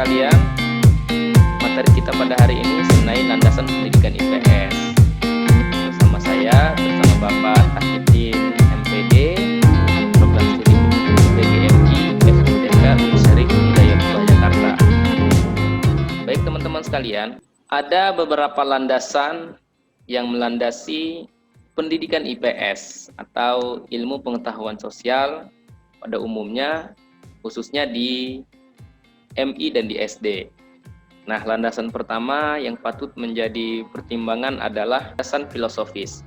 sekalian, materi kita pada hari ini mengenai landasan pendidikan IPS. Bersama saya, bersama Bapak Akidin MPD, Program Studi PGMI FUDK Syarif Hidayatullah Jakarta. Baik teman-teman sekalian, ada beberapa landasan yang melandasi pendidikan IPS atau ilmu pengetahuan sosial pada umumnya, khususnya di MI dan di SD. Nah, landasan pertama yang patut menjadi pertimbangan adalah landasan filosofis.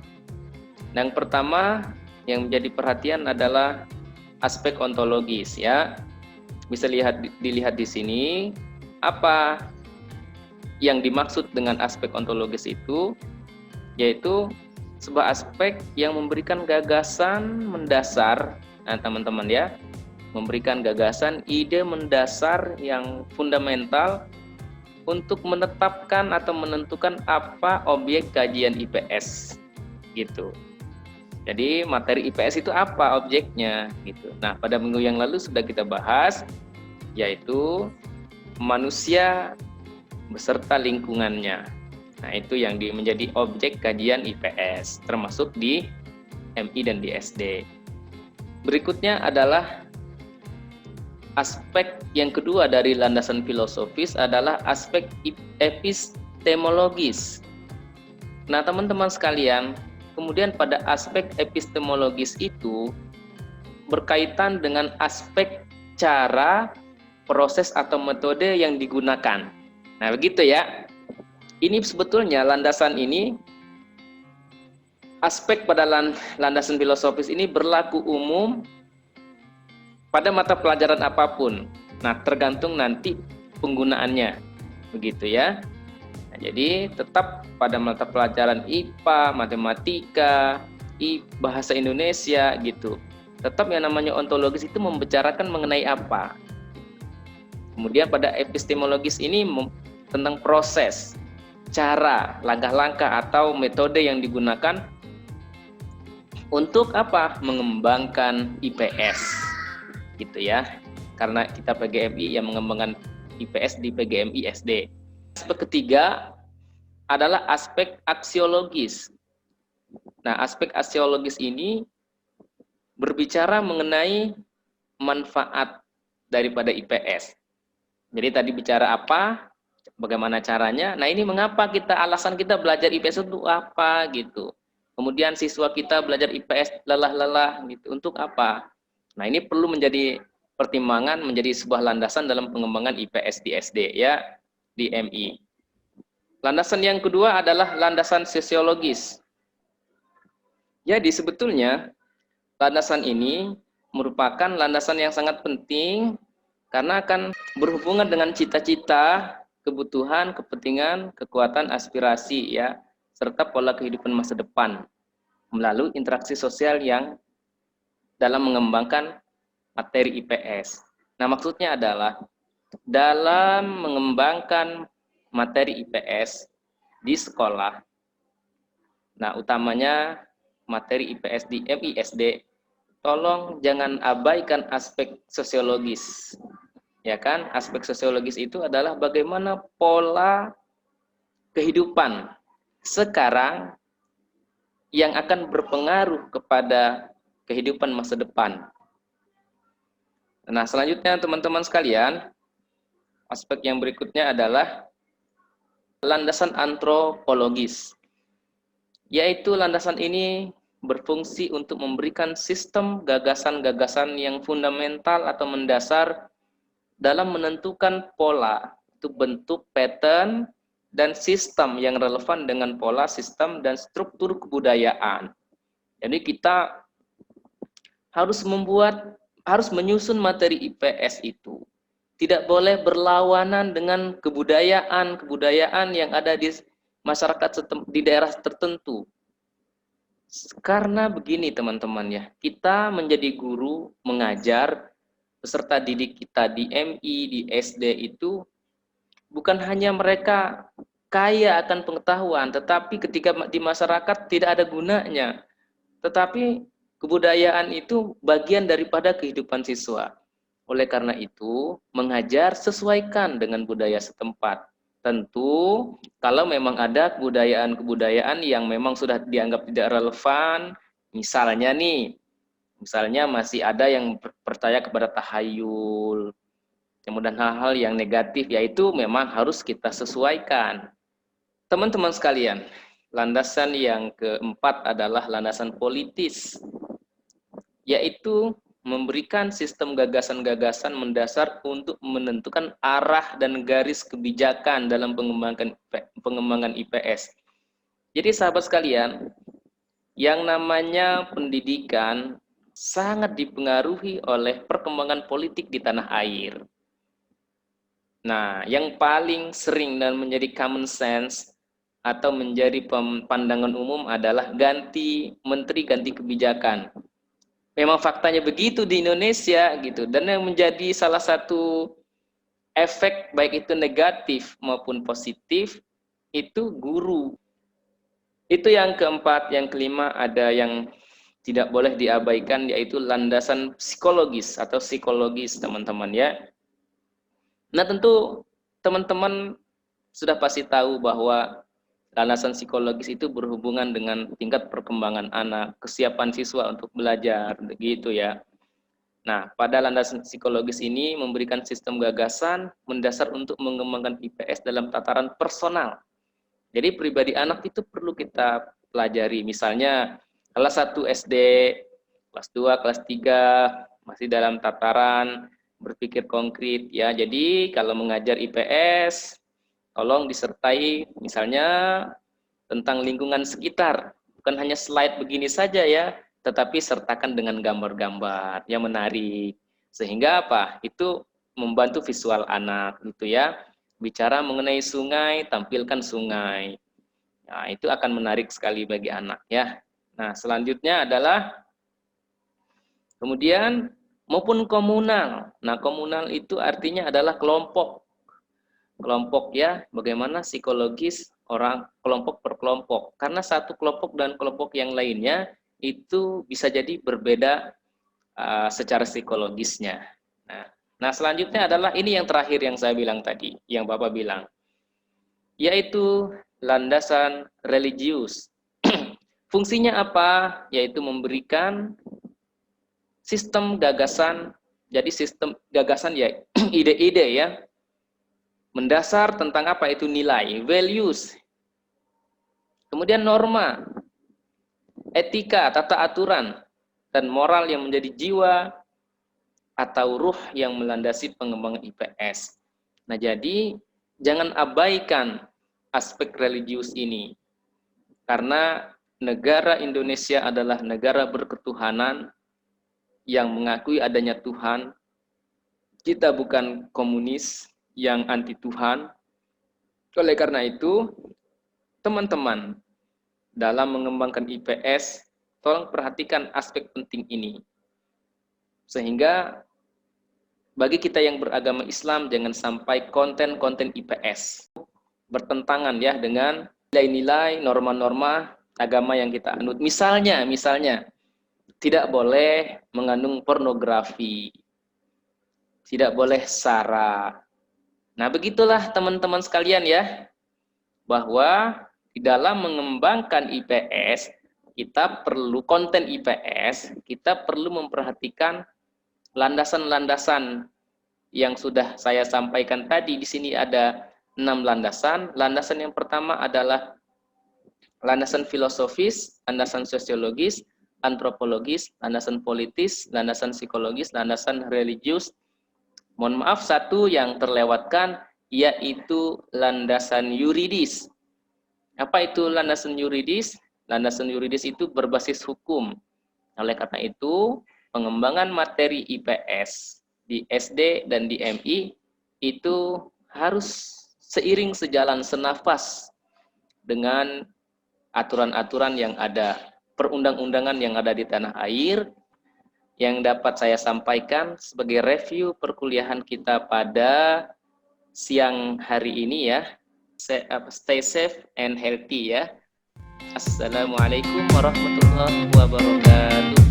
Yang pertama yang menjadi perhatian adalah aspek ontologis, ya. Bisa dilihat di sini apa yang dimaksud dengan aspek ontologis itu, yaitu sebuah aspek yang memberikan gagasan mendasar. Nah, teman-teman ya, memberikan gagasan, ide mendasar yang fundamental untuk menetapkan atau menentukan apa objek kajian IPS gitu. Jadi materi IPS itu apa objeknya gitu. Nah, pada minggu yang lalu sudah kita bahas, yaitu manusia beserta lingkungannya. Nah, itu yang menjadi objek kajian IPS, termasuk di MI dan di SD. Berikutnya adalah aspek yang kedua dari landasan filosofis adalah aspek epistemologis. Nah, teman-teman sekalian, kemudian pada aspek epistemologis itu berkaitan dengan aspek cara, proses atau metode yang digunakan. Nah, begitu ya. Ini sebetulnya landasan ini, aspek pada landasan filosofis ini berlaku umum pada mata pelajaran apapun. Nah, tergantung nanti penggunaannya, begitu ya. Nah, jadi tetap pada mata pelajaran IPA, matematika, bahasa Indonesia gitu. Tetap yang namanya ontologis itu membicarakan mengenai apa. Kemudian pada epistemologis ini tentang proses, cara, langkah-langkah atau metode yang digunakan untuk apa? Mengembangkan IPS. Gitu ya, karena kita PGMI yang mengembangkan IPS di PGMI SD. Aspek ketiga adalah aspek aksiologis. Nah, aspek aksiologis ini berbicara mengenai manfaat daripada IPS. Jadi tadi bicara apa, bagaimana caranya. Nah, ini mengapa alasan kita belajar IPS itu apa gitu. Kemudian siswa kita belajar IPS lelah-lelah gitu, untuk apa? Nah, ini perlu menjadi pertimbangan, menjadi sebuah landasan dalam pengembangan IPS di SD ya, di MI. Landasan yang kedua adalah landasan sosiologis. Jadi sebetulnya landasan ini merupakan landasan yang sangat penting karena akan berhubungan dengan cita-cita, kebutuhan, kepentingan, kekuatan, aspirasi ya, serta pola kehidupan masa depan melalui interaksi sosial yang dalam mengembangkan materi IPS. Nah, maksudnya adalah dalam mengembangkan materi IPS di sekolah. Nah, utamanya materi IPS di MISD, tolong jangan abaikan aspek sosiologis. Ya kan? Aspek sosiologis itu adalah bagaimana pola kehidupan sekarang yang akan berpengaruh kepada kehidupan masa depan. Nah, selanjutnya teman-teman sekalian, aspek yang berikutnya adalah landasan antropologis. Yaitu landasan ini berfungsi untuk memberikan sistem gagasan-gagasan yang fundamental atau mendasar dalam menentukan pola, itu bentuk, pattern, dan sistem yang relevan dengan pola, sistem, dan struktur kebudayaan. Jadi kita harus menyusun materi IPS itu. Tidak boleh berlawanan dengan kebudayaan yang ada di masyarakat di daerah tertentu. Karena begini teman-teman ya, kita menjadi guru, mengajar, peserta didik kita di MI, di SD itu bukan hanya mereka kaya akan pengetahuan, tetapi ketika di masyarakat tidak ada gunanya. Tetapi kebudayaan itu bagian daripada kehidupan siswa. Oleh karena itu, mengajar sesuaikan dengan budaya setempat. Tentu, kalau memang ada kebudayaan-kebudayaan yang memang sudah dianggap tidak relevan, misalnya masih ada yang percaya kepada tahayul, kemudian hal-hal yang negatif, yaitu memang harus kita sesuaikan. Teman-teman sekalian, landasan yang keempat adalah landasan politis, yaitu memberikan sistem gagasan-gagasan mendasar untuk menentukan arah dan garis kebijakan dalam pengembangan IPS. Jadi sahabat sekalian, yang namanya pendidikan sangat dipengaruhi oleh perkembangan politik di tanah air. Nah, yang paling sering dan menjadi common sense atau menjadi pandangan umum adalah ganti menteri, ganti kebijakan. Memang faktanya begitu di Indonesia gitu, dan yang menjadi salah satu efek baik itu negatif maupun positif itu guru. Itu yang keempat. Yang kelima ada yang tidak boleh diabaikan, yaitu landasan psikologis atau psikologis, teman-teman ya. Nah, tentu teman-teman sudah pasti tahu bahwa landasan psikologis itu berhubungan dengan tingkat perkembangan anak, kesiapan siswa untuk belajar, begitu ya. Nah, pada landasan psikologis ini memberikan sistem gagasan mendasar untuk mengembangkan IPS dalam tataran personal. Jadi pribadi anak itu perlu kita pelajari. Misalnya kelas 1 SD, kelas 2, kelas 3 masih dalam tataran berpikir konkret ya. Jadi kalau mengajar IPS tolong disertai misalnya tentang lingkungan sekitar. Bukan hanya slide begini saja ya, tetapi sertakan dengan gambar-gambar yang menarik. Sehingga apa? Itu membantu visual anak gitu ya. Bicara mengenai sungai, tampilkan sungai. Nah, itu akan menarik sekali bagi anak ya. Nah, selanjutnya adalah kemudian maupun komunal. Nah, komunal itu artinya adalah kelompok. Kelompok ya, bagaimana psikologis orang kelompok per kelompok. Karena satu kelompok dan kelompok yang lainnya itu bisa jadi berbeda secara psikologisnya. Nah, selanjutnya adalah ini yang terakhir yang saya bilang tadi, yang Bapak bilang, yaitu landasan religius. Fungsinya apa? Yaitu memberikan sistem gagasan, jadi sistem gagasan ya ide-ide ya, mendasar tentang apa itu nilai, values, kemudian norma, etika, tata aturan, dan moral yang menjadi jiwa atau ruh yang melandasi pengembangan IPS. Nah, jadi jangan abaikan aspek religius ini, karena negara Indonesia adalah negara berketuhanan yang mengakui adanya Tuhan. Kita bukan komunis yang anti Tuhan. Oleh karena itu, teman-teman, dalam mengembangkan IPS, tolong perhatikan aspek penting ini. Sehingga bagi kita yang beragama Islam, jangan sampai konten-konten IPS bertentangan ya dengan nilai-nilai, norma-norma agama yang kita anut. Misalnya, tidak boleh mengandung pornografi, tidak boleh sara. Nah, begitulah teman-teman sekalian ya, bahwa di dalam mengembangkan IPS, kita perlu konten IPS, kita perlu memperhatikan landasan-landasan yang sudah saya sampaikan tadi. Di sini ada 6 landasan. Landasan yang pertama adalah landasan filosofis, landasan sosiologis, antropologis, landasan politis, landasan psikologis, landasan religius. Mohon maaf, satu yang terlewatkan, yaitu landasan yuridis. Apa itu landasan yuridis? Landasan yuridis itu berbasis hukum. Oleh karena itu, pengembangan materi IPS di SD dan di MI itu harus seiring sejalan senafas dengan aturan-aturan yang ada, perundang-undangan yang ada di tanah air, yang dapat saya sampaikan sebagai review perkuliahan kita pada siang hari ini ya. Stay safe and healthy ya. Assalamualaikum warahmatullahi wabarakatuh.